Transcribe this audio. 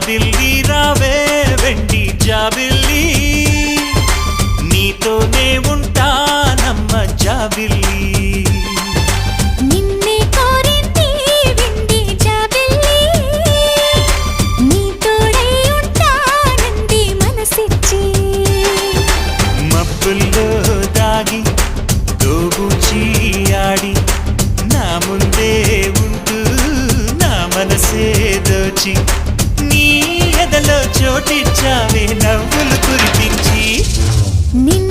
జాబిల్లి రావే వెండి జాబిల్లి నీతోనే ఉంటానమ్మ జాబిల్లి నిన్నే కోరింది వెండి జాబిల్లి నీ తోడై ఉంటానంది మనసిచ్చి మబ్బుల్లో దాగి దోబూచి ఆడి నా ముందే ఉంటూ నా మనసే దోచి నీ ఎదలో చోటిచ్చావే నవ్వులు కురిపించి నిన్ను